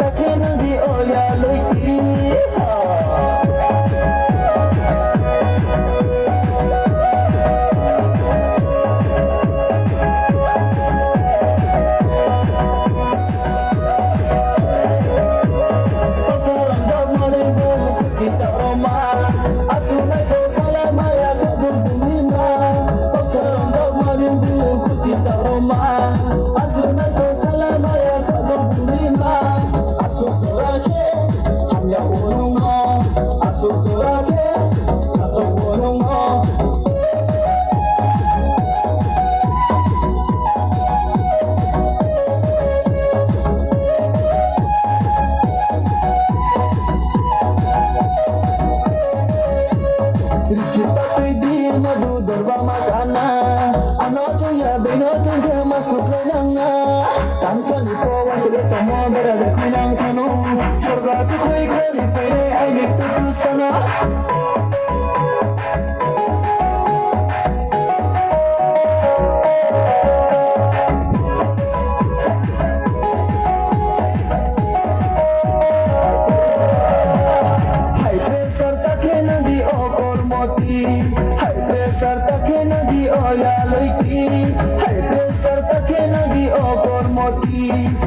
Takhelangdi oya loiti madu darba makana anoto ya benoto ke masuk renangna tanchani ko wasle tomo berada kunang kanu surga tu koi kari pere ai tu sana Takhelangdi o Kormoti high pressure Takhelangdi o ya loiti high pressure Takhelangdi o Kormoti